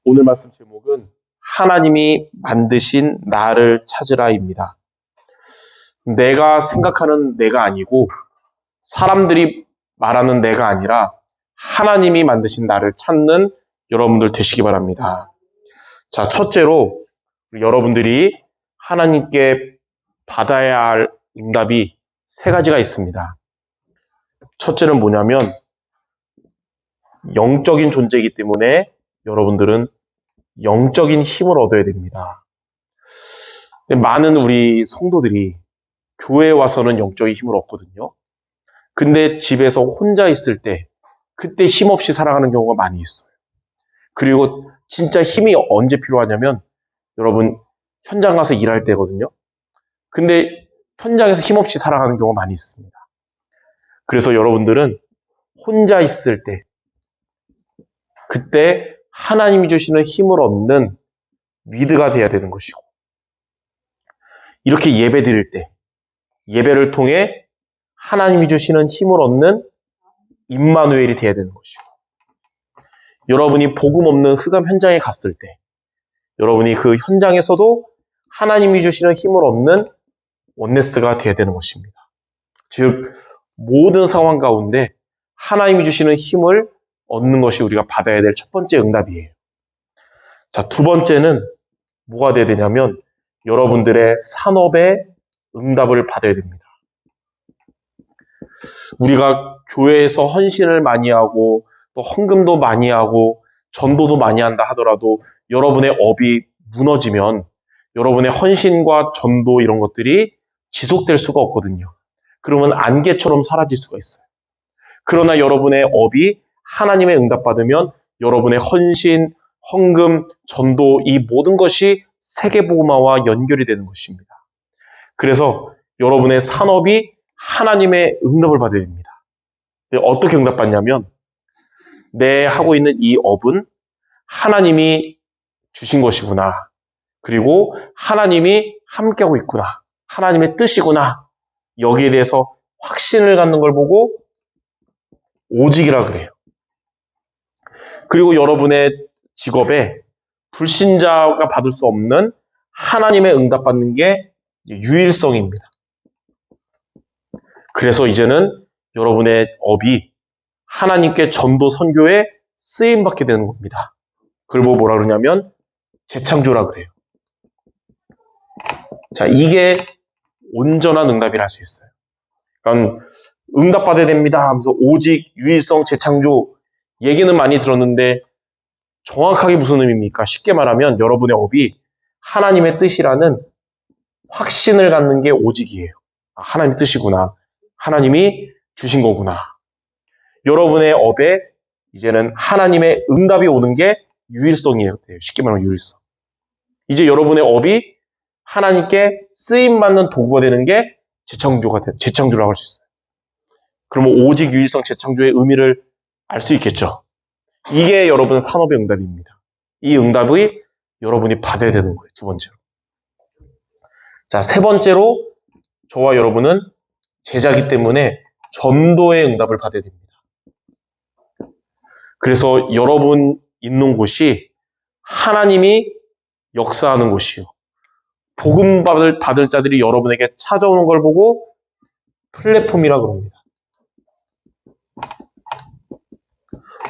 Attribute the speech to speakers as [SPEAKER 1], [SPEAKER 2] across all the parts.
[SPEAKER 1] 오늘 말씀 제목은 하나님이 만드신 나를 찾으라입니다. 내가 생각하는 내가 아니고 사람들이 말하는 내가 아니라 하나님이 만드신 나를 찾는 여러분들 되시기 바랍니다. 자, 첫째로 여러분들이 하나님께 받아야 할 응답이 세 가지가 있습니다. 첫째는 뭐냐면 영적인 존재이기 때문에 여러분들은 영적인 힘을 얻어야 됩니다. 많은 우리 성도들이 교회에 와서는 영적인 힘을 얻거든요. 근데 집에서 혼자 있을 때 그때 힘없이 살아가는 경우가 많이 있어요. 그리고 진짜 힘이 언제 필요하냐면 여러분 현장 가서 일할 때거든요. 근데 현장에서 힘없이 살아가는 경우가 많이 있습니다. 그래서 여러분들은 혼자 있을 때 그때 하나님이 주시는 힘을 얻는 위드가 돼야 되는 것이고, 이렇게 예배 드릴 때 예배를 통해 하나님이 주시는 힘을 얻는 임마누엘이 돼야 되는 것이고, 여러분이 복음 없는 흑암 현장에 갔을 때 여러분이 그 현장에서도 하나님이 주시는 힘을 얻는 원네스가 돼야 되는 것입니다. 즉 모든 상황 가운데 하나님이 주시는 힘을 얻는 것이 우리가 받아야 될 첫 번째 응답이에요. 자, 두 번째는 뭐가 돼야 되냐면 여러분들의 산업의 응답을 받아야 됩니다. 우리가 교회에서 헌신을 많이 하고 또 헌금도 많이 하고 전도도 많이 한다 하더라도 여러분의 업이 무너지면 여러분의 헌신과 전도 이런 것들이 지속될 수가 없거든요. 그러면 안개처럼 사라질 수가 있어요. 그러나 여러분의 업이 하나님의 응답받으면 여러분의 헌신, 헌금, 전도 이 모든 것이 세계복음화와 연결이 되는 것입니다. 그래서 여러분의 산업이 하나님의 응답을 받아야 됩니다. 어떻게 응답받냐면 내 하고 있는 이 업은 하나님이 주신 것이구나. 그리고 하나님이 함께하고 있구나. 하나님의 뜻이구나. 여기에 대해서 확신을 갖는 걸 보고 오직이라 그래요. 그리고 여러분의 직업에 불신자가 받을 수 없는 하나님의 응답받는 게 유일성입니다. 그래서 이제는 여러분의 업이 하나님께 전도 선교에 쓰임받게 되는 겁니다. 그걸 보고 뭐라 그러냐면 재창조라 그래요. 자, 이게 온전한 응답이라 할 수 있어요. 그러니까 응답받아야 됩니다 하면서 오직, 유일성, 재창조 얘기는 많이 들었는데 정확하게 무슨 의미입니까? 쉽게 말하면 여러분의 업이 하나님의 뜻이라는 확신을 갖는 게 오직이에요. 아, 하나님의 뜻이구나. 하나님이 주신 거구나. 여러분의 업에 이제는 하나님의 응답이 오는 게 유일성이에요. 쉽게 말하면 유일성. 이제 여러분의 업이 하나님께 쓰임받는 도구가 되는 게 재창조라고 할 수 있어요. 그러면 오직, 유일성, 재창조의 의미를 알 수 있겠죠. 이게 여러분 산업의 응답입니다. 이 응답이 여러분이 받아야 되는 거예요. 두 번째로. 자, 세 번째로 저와 여러분은 제자이기 때문에 전도의 응답을 받아야 됩니다. 그래서 여러분 있는 곳이 하나님이 역사하는 곳이요. 복음 받을 자들이 여러분에게 찾아오는 걸 보고 플랫폼이라 그럽니다.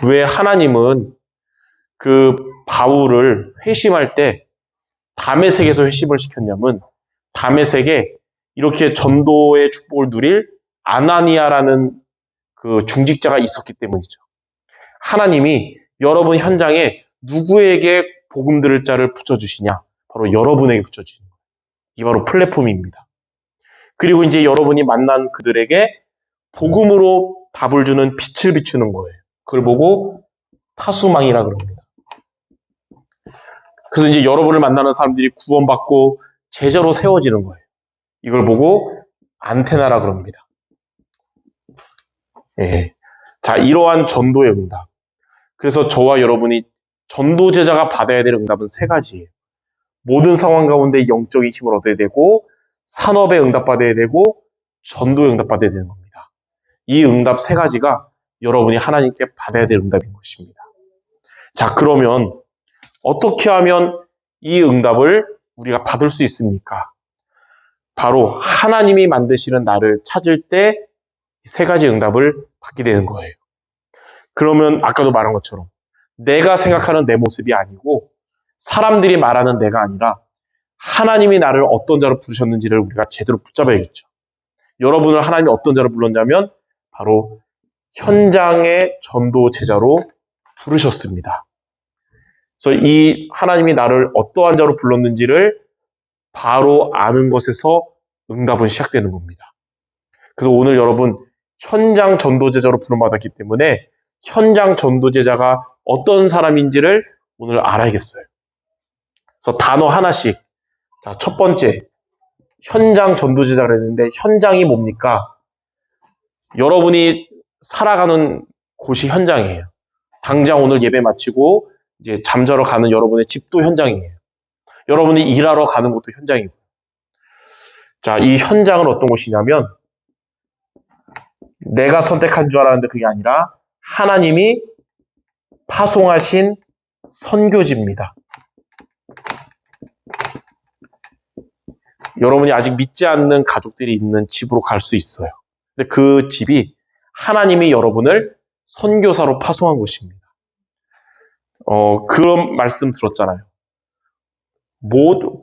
[SPEAKER 1] 왜 하나님은 그 바울을 회심할 때 다메섹에서 회심을 시켰냐면 다메섹에 이렇게 전도의 축복을 누릴 아나니아라는 그 중직자가 있었기 때문이죠. 하나님이 여러분 현장에 누구에게 복음 들을 자를 붙여주시냐? 바로 여러분에게 붙여주시는 거예요. 이게 바로 플랫폼입니다. 그리고 이제 여러분이 만난 그들에게 복음으로 답을 주는 빛을 비추는 거예요. 그걸 보고 타수망이라 그럽니다. 그래서 이제 여러분을 만나는 사람들이 구원받고 제자로 세워지는 거예요. 이걸 보고 안테나라 그럽니다. 예. 자, 이러한 전도의 응답. 그래서 저와 여러분이 전도 제자가 받아야 될 응답은 세 가지예요. 모든 상황 가운데 영적인 힘을 얻어야 되고, 산업에 응답받아야 되고, 전도에 응답받아야 되는 겁니다. 이 응답 세 가지가 여러분이 하나님께 받아야 될 응답인 것입니다. 자, 그러면 어떻게 하면 이 응답을 우리가 받을 수 있습니까? 바로 하나님이 만드시는 나를 찾을 때 세 가지 응답을 받게 되는 거예요. 그러면 아까도 말한 것처럼 내가 생각하는 내 모습이 아니고 사람들이 말하는 내가 아니라 하나님이 나를 어떤 자로 부르셨는지를 우리가 제대로 붙잡아야겠죠. 여러분을 하나님이 어떤 자로 불렀냐면 바로 현장의 전도 제자로 부르셨습니다. 그래서 이 하나님이 나를 어떠한 자로 불렀는지를 바로 아는 것에서 응답은 시작되는 겁니다. 그래서 오늘 여러분 현장 전도제자로 부름받았기 때문에 현장 전도제자가 어떤 사람인지를 오늘 알아야겠어요. 그래서 단어 하나씩. 자, 첫 번째, 현장 전도제자를 했는데 현장이 뭡니까? 여러분이 살아가는 곳이 현장이에요. 당장 오늘 예배 마치고 이제 잠자러 가는 여러분의 집도 현장이에요. 여러분이 일하러 가는 곳도 현장이고. 자, 이 현장은 어떤 곳이냐면 내가 선택한 줄 알았는데 그게 아니라 하나님이 파송하신 선교지입니다. 여러분이 아직 믿지 않는 가족들이 있는 집으로 갈 수 있어요. 근데 그 집이 하나님이 여러분을 선교사로 파송한 곳입니다. 그런 말씀 들었잖아요.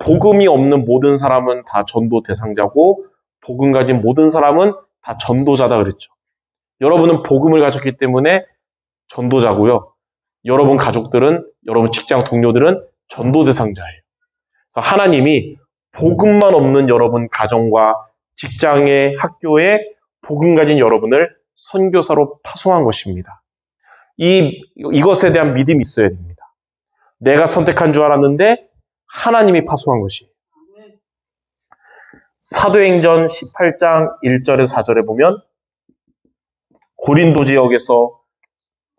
[SPEAKER 1] 복음이 없는 모든 사람은 다 전도 대상자고 복음 가진 모든 사람은 다 전도자다 그랬죠. 여러분은 복음을 가졌기 때문에 전도자고요. 여러분 가족들은, 여러분 직장 동료들은 전도 대상자예요. 그래서 하나님이 복음만 없는 여러분 가정과 직장에 학교에 복음 가진 여러분을 선교사로 파송한 것입니다. 이것에 대한 믿음이 있어야 됩니다. 내가 선택한 줄 알았는데 하나님이 파송한 것이에요. 사도행전 18장 1절에서 4절에 보면 고린도 지역에서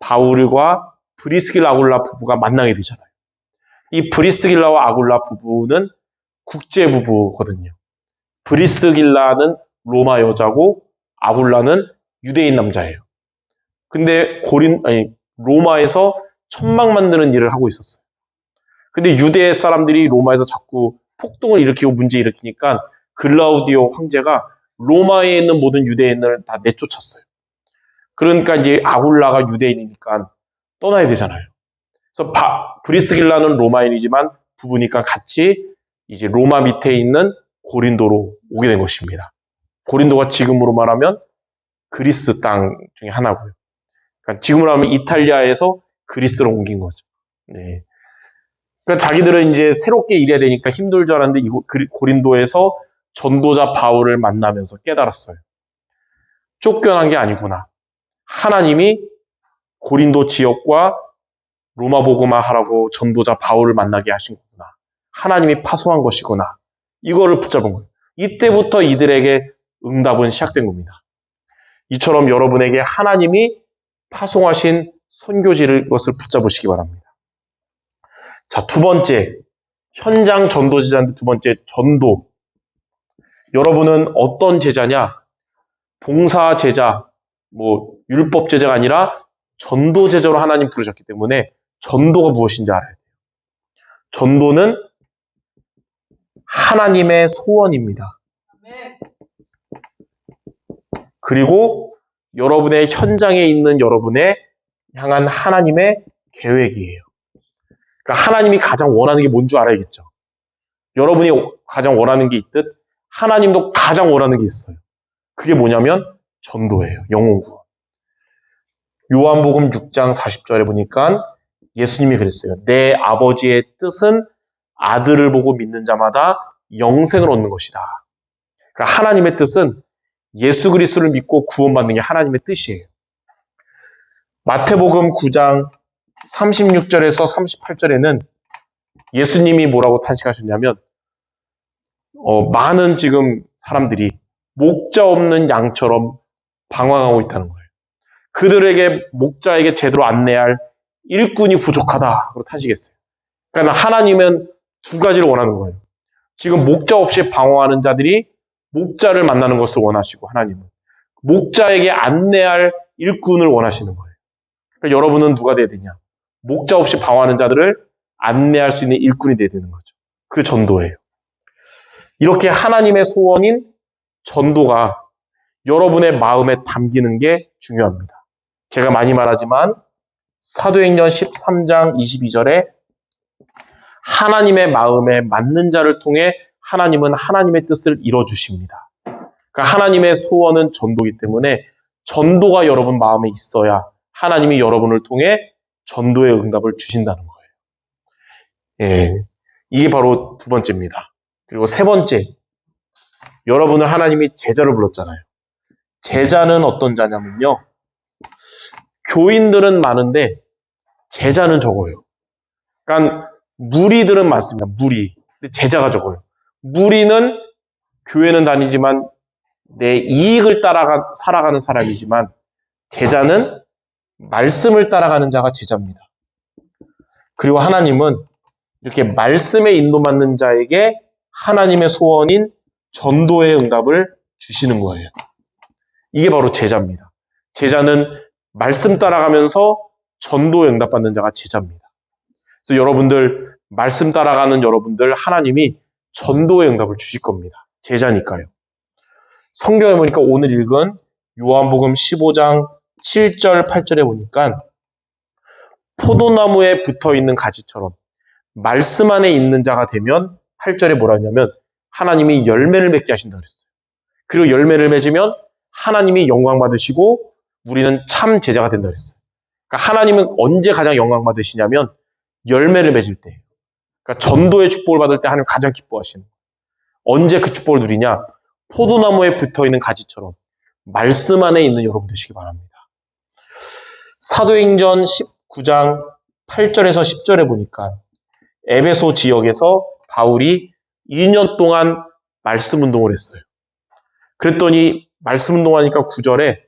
[SPEAKER 1] 바울과 브리스길라 아굴라 부부가 만나게 되잖아요. 이 브리스길라와 아굴라 부부는 국제 부부거든요. 브리스길라는 로마 여자고 아굴라는 유대인 남자예요. 근데 로마에서 천막 만드는 일을 하고 있었어요. 근데 유대 사람들이 로마에서 자꾸 폭동을 일으키고 문제 일으키니까 글라우디오 황제가 로마에 있는 모든 유대인을 다 내쫓았어요. 그러니까 이제 아굴라가 유대인이니까 떠나야 되잖아요. 그래서 브리스길라는 로마인이지만 부부니까 같이 이제 로마 밑에 있는 고린도로 오게 된 것입니다. 고린도가 지금으로 말하면 그리스 땅 중에 하나고요. 그러니까 지금으로 하면 이탈리아에서 그리스로 옮긴 거죠. 네. 그러니까 자기들은 이제 새롭게 일해야 되니까 힘들 줄 알았는데 고린도에서 전도자 바울을 만나면서 깨달았어요. 쫓겨난 게 아니구나. 하나님이 고린도 지역과 로마 복음화 하라고 전도자 바울을 만나게 하신 거구나. 하나님이 파송한 것이구나. 이거를 붙잡은 거예요. 이때부터 이들에게 응답은 시작된 겁니다. 이처럼 여러분에게 하나님이 파송하신 선교지를 것을 붙잡으시기 바랍니다. 자, 두 번째, 현장 전도 제자인데 두 번째, 전도. 여러분은 어떤 제자냐? 봉사 제자, 율법 제자가 아니라 전도 제자로 하나님 부르셨기 때문에 전도가 무엇인지 알아야 돼요. 전도는 하나님의 소원입니다. 그리고 여러분의 현장에 있는 여러분의 향한 하나님의 계획이에요. 그러니까 하나님이 가장 원하는 게 뭔 줄 알아야겠죠. 여러분이 가장 원하는 게 있듯 하나님도 가장 원하는 게 있어요. 그게 뭐냐면 전도예요. 영혼 구원. 요한복음 6장 40절에 보니까 예수님이 그랬어요. 내 아버지의 뜻은 아들을 보고 믿는 자마다 영생을 얻는 것이다. 그러니까 하나님의 뜻은 예수 그리스도를 믿고 구원받는 게 하나님의 뜻이에요. 마태복음 9장 36절에서 38절에는 예수님이 뭐라고 탄식하셨냐면 많은 지금 사람들이 목자 없는 양처럼 방황하고 있다는 거예요. 그들에게 목자에게 제대로 안내할 일꾼이 부족하다. 그렇게 탄식했어요. 그러니까 하나님은 두 가지를 원하는 거예요. 지금 목자 없이 방황하는 자들이 목자를 만나는 것을 원하시고 하나님은 목자에게 안내할 일꾼을 원하시는 거예요. 그러니까 여러분은 누가 돼야 되냐? 목자 없이 방황하는 자들을 안내할 수 있는 일꾼이 돼야 되는 거죠. 그 전도예요. 이렇게 하나님의 소원인 전도가 여러분의 마음에 담기는 게 중요합니다. 제가 많이 말하지만 사도행전 13장 22절에 하나님의 마음에 맞는 자를 통해 하나님은 하나님의 뜻을 이뤄주십니다. 그러니까 하나님의 소원은 전도이기 때문에 전도가 여러분 마음에 있어야 하나님이 여러분을 통해 전도의 응답을 주신다는 거예요. 예, 이게 바로 두 번째입니다. 그리고 세 번째, 여러분을 하나님이 제자로 불렀잖아요. 제자는 어떤 자냐면요. 교인들은 많은데 제자는 적어요. 그러니까 무리들은 많습니다. 무리. 근데 제자가 적어요. 무리는 교회는 다니지만 내 이익을 따라가 살아가는 사람이지만 제자는 말씀을 따라가는 자가 제자입니다. 그리고 하나님은 이렇게 말씀에 인도받는 자에게 하나님의 소원인 전도의 응답을 주시는 거예요. 이게 바로 제자입니다. 제자는 말씀 따라가면서 전도의 응답받는 자가 제자입니다. 그래서 여러분들 말씀 따라가는 여러분들 하나님이 전도의 응답을 주실 겁니다. 제자니까요. 성경에 보니까 오늘 읽은 요한복음 15장 7절 8절에 보니까 포도나무에 붙어있는 가지처럼 말씀 안에 있는 자가 되면 8절에 뭐라 하냐면 하나님이 열매를 맺게 하신다고 그랬어요. 그리고 열매를 맺으면 하나님이 영광 받으시고 우리는 참 제자가 된다고 그랬어요. 그러니까 하나님은 언제 가장 영광 받으시냐면 열매를 맺을 때예요. 그러니까 전도의 축복을 받을 때 하나님 가장 기뻐하시는 거예요. 언제 그 축복을 누리냐? 포도나무에 붙어있는 가지처럼 말씀 안에 있는 여러분 되시기 바랍니다. 사도행전 19장 8절에서 10절에 보니까 에베소 지역에서 바울이 2년 동안 말씀 운동을 했어요. 그랬더니 말씀 운동하니까 9절에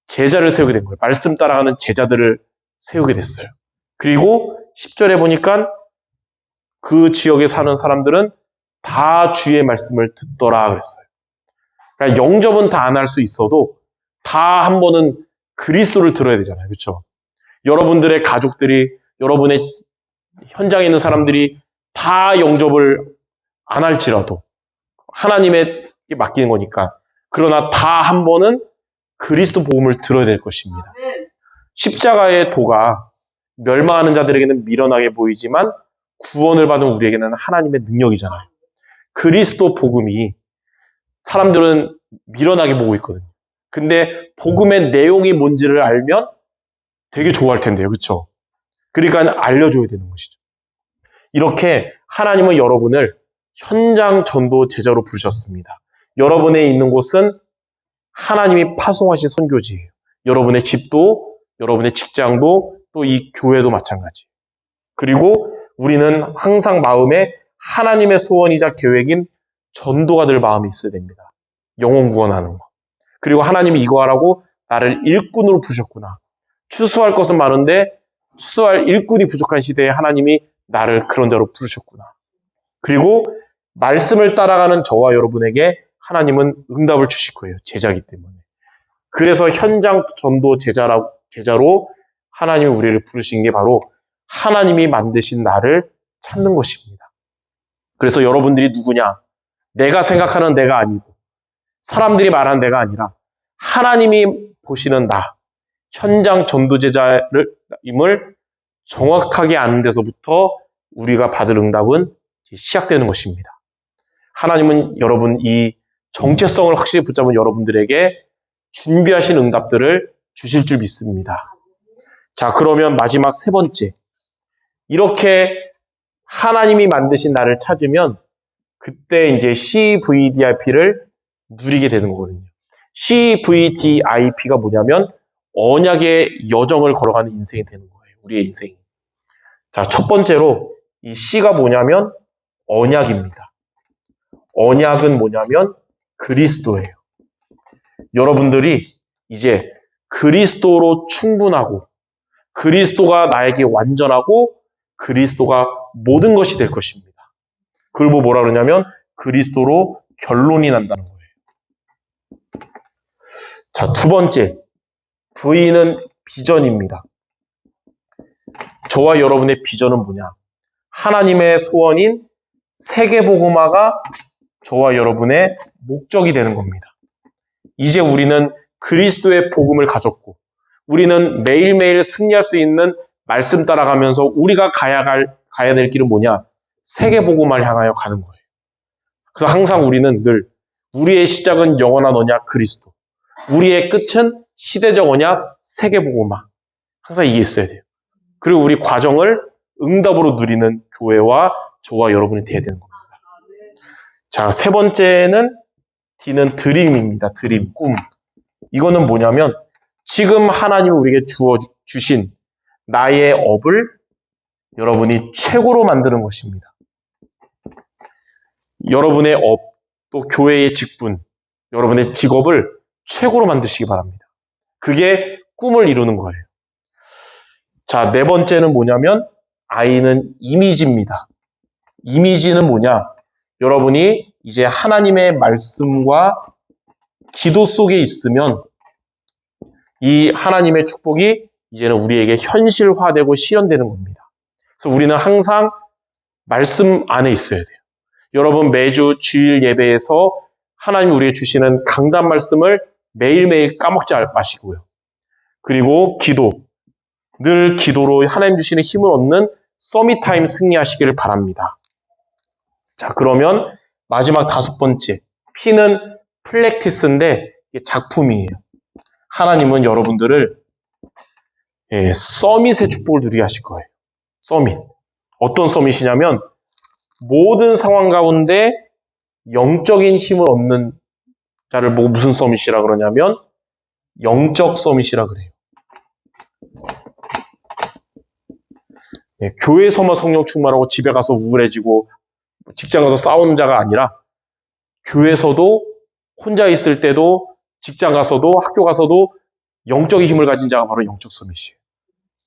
[SPEAKER 1] 제자를 세우게 된 거예요. 말씀 따라가는 제자들을 세우게 됐어요. 그리고 10절에 보니까 그 지역에 사는 사람들은 다 주의 말씀을 듣더라 그랬어요. 그러니까 영접은 다 안 할 수 있어도 다 한 번은 그리스도를 들어야 되잖아요. 그렇죠? 여러분들의 가족들이, 여러분의 현장에 있는 사람들이 다 영접을 안 할지라도 하나님에게 맡기는 거니까. 그러나 다 한 번은 그리스도 복음을 들어야 될 것입니다. 십자가의 도가 멸망하는 자들에게는 미련하게 보이지만 구원을 받은 우리에게는 하나님의 능력이잖아요. 그리스도 복음이 사람들은 미련하게 보고 있거든요. 근데 복음의 내용이 뭔지를 알면 되게 좋아할 텐데요. 그렇죠? 그러니까 알려줘야 되는 것이죠. 이렇게 하나님은 여러분을 현장 전도 제자로 부르셨습니다. 여러분의 있는 곳은 하나님이 파송하신 선교지예요. 여러분의 집도, 여러분의 직장도, 또 이 교회도 마찬가지. 그리고 우리는 항상 마음에 하나님의 소원이자 계획인 전도가 될 마음이 있어야 됩니다. 영혼 구원하는 거. 그리고 하나님이 이거 하라고 나를 일꾼으로 부르셨구나. 추수할 것은 많은데 추수할 일꾼이 부족한 시대에 하나님이 나를 그런 자로 부르셨구나. 그리고 말씀을 따라가는 저와 여러분에게 하나님은 응답을 주실 거예요. 제자이기 때문에. 그래서 현장 전도 제자로 하나님이 우리를 부르신 게 바로 하나님이 만드신 나를 찾는 것입니다. 그래서 여러분들이 누구냐? 내가 생각하는 내가 아니고 사람들이 말하는 내가 아니라 하나님이 보시는 나, 현장 전도제자임을 정확하게 아는 데서부터 우리가 받을 응답은 시작되는 것입니다. 하나님은 여러분 이 정체성을 확실히 붙잡은 여러분들에게 준비하신 응답들을 주실 줄 믿습니다. 자, 그러면 마지막 세 번째. 이렇게 하나님이 만드신 나를 찾으면 그때 이제 CVDIP를 누리게 되는 거거든요. CVDIP가 뭐냐면 언약의 여정을 걸어가는 인생이 되는 거예요. 우리의 인생이. 자, 첫 번째로 이 C가 뭐냐면 언약입니다. 언약은 뭐냐면 그리스도예요. 여러분들이 이제 그리스도로 충분하고 그리스도가 나에게 완전하고 그리스도가 모든 것이 될 것입니다. 그걸 뭐라 그러냐면 그리스도로 결론이 난다는 거예요. 자, 두 번째, V는 비전입니다. 저와 여러분의 비전은 뭐냐? 하나님의 소원인 세계복음화가 저와 여러분의 목적이 되는 겁니다. 이제 우리는 그리스도의 복음을 가졌고 우리는 매일매일 승리할 수 있는 말씀 따라가면서 우리가 가야 될 길은 뭐냐? 세계복음화를 향하여 가는 거예요. 그래서 항상 우리는 늘 우리의 시작은 영원한 언약 그리스도, 우리의 끝은 시대적 언약 세계복음화. 항상 이게 있어야 돼요. 그리고 우리 과정을 응답으로 누리는 교회와 저와 여러분이 되어야 되는 겁니다. 자, 세 번째는 D는 드림입니다. 드림, 꿈. 이거는 뭐냐면 지금 하나님이 우리에게 주신 나의 업을 여러분이 최고로 만드는 것입니다. 여러분의 업, 또 교회의 직분, 여러분의 직업을 최고로 만드시기 바랍니다. 그게 꿈을 이루는 거예요. 자, 네 번째는 뭐냐면 I는 이미지입니다. 이미지는 뭐냐? 여러분이 이제 하나님의 말씀과 기도 속에 있으면 이 하나님의 축복이 이제는 우리에게 현실화되고 실현되는 겁니다. 그래서 우리는 항상 말씀 안에 있어야 돼요. 여러분 매주 주일 예배에서 하나님이 우리에게 주시는 강단 말씀을 매일매일 까먹지 마시고요. 그리고 기도, 늘 기도로 하나님 주시는 힘을 얻는 서밋타임 승리하시기를 바랍니다. 자, 그러면 마지막 다섯 번째, P는 플렉티스인데 이게 작품이에요. 하나님은 여러분들을 서밋의 축복을 누리게 하실 거예요. 서밋. 어떤 서밋이냐면 모든 상황 가운데 영적인 힘을 얻는 자를 보고 무슨 서밋이라 그러냐면 영적 서밋이라 그래요. 교회에서만 성령 충만하고 집에 가서 우울해지고 직장 가서 싸우는 자가 아니라 교회에서도 혼자 있을 때도 직장 가서도 학교 가서도 영적인 힘을 가진 자가 바로 영적 서밋이에요.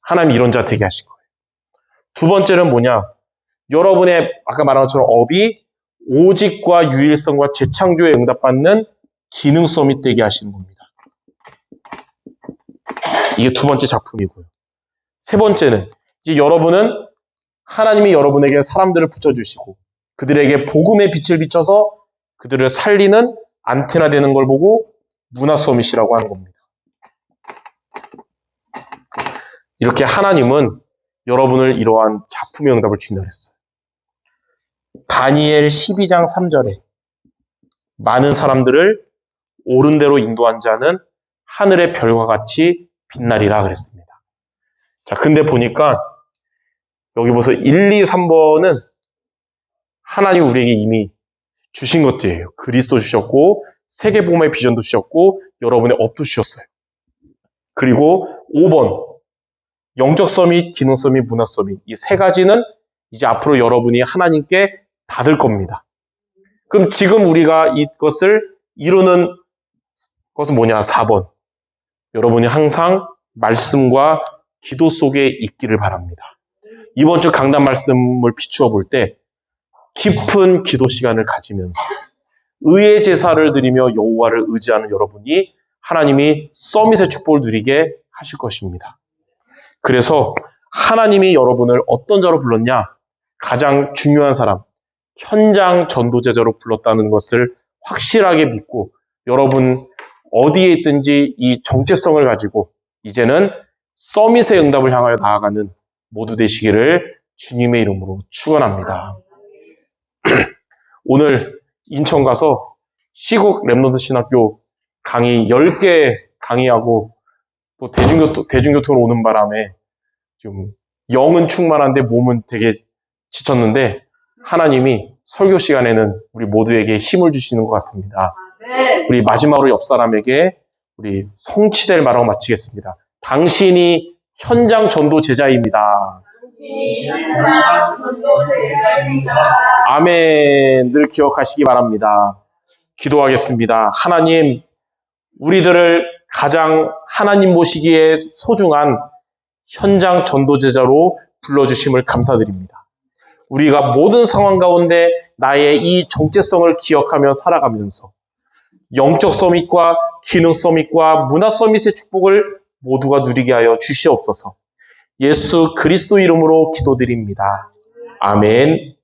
[SPEAKER 1] 하나님이 이런 자 되게 하신 거예요. 두 번째는 뭐냐? 여러분의 아까 말한 것처럼 업이 오직과 유일성과 재창조에 응답받는 기능 서밋 되게 하시는 겁니다. 이게 두 번째 작품이고요. 세 번째는 이제 여러분은 하나님이 여러분에게 사람들을 붙여주시고 그들에게 복음의 빛을 비춰서 그들을 살리는 안테나 되는 걸 보고 문화 서밋이라고 하는 겁니다. 이렇게 하나님은 여러분을 이러한 작품의 응답을 주신다고 했어요. 다니엘 12장 3절에 많은 사람들을 옳은 대로 인도한 자는 하늘의 별과 같이 빛나리라 그랬습니다. 자, 근데 보니까 여기 보세요. 1, 2, 3번은 하나님이 우리에게 이미 주신 것들이에요. 그리스도 주셨고 세계복음의 비전도 주셨고 여러분의 업도 주셨어요. 그리고 5번 영적 서밋, 기능 서밋, 문화 서밋 이 세 가지는 이제 앞으로 여러분이 하나님께 받을 겁니다. 그럼 지금 우리가 이것을 이루는 것은 뭐냐? 4번 여러분이 항상 말씀과 기도 속에 있기를 바랍니다. 이번 주 강단 말씀을 비추어 볼 때 깊은 기도 시간을 가지면서 의의 제사를 드리며 여호와를 의지하는 여러분이 하나님이 서밋의 축복을 누리게 하실 것입니다. 그래서 하나님이 여러분을 어떤 자로 불렀냐? 가장 중요한 사람, 현장 전도제자로 불렀다는 것을 확실하게 믿고 여러분 어디에 있든지 이 정체성을 가지고 이제는 서밋의 응답을 향하여 나아가는 모두 되시기를 주님의 이름으로 축원합니다. 오늘 인천 가서 시국 랩런트 신학교 강의 10개 강의하고 또 대중교통으로 오는 바람에 좀 영은 충만한데 몸은 되게 지쳤는데 하나님이 설교 시간에는 우리 모두에게 힘을 주시는 것 같습니다. 우리 마지막으로 옆 사람에게 우리 성취될 말하고 마치겠습니다. 당신이 현장 전도 제자입니다. 아멘. 늘 기억하시기 바랍니다. 기도하겠습니다. 하나님, 우리들을 가장 하나님 모시기에 소중한 현장 전도제자로 불러주심을 감사드립니다. 우리가 모든 상황 가운데 나의 이 정체성을 기억하며 살아가면서 영적 서밋과 기능 서밋과 문화 서밋의 축복을 모두가 누리게 하여 주시옵소서. 예수 그리스도 이름으로 기도드립니다. 아멘.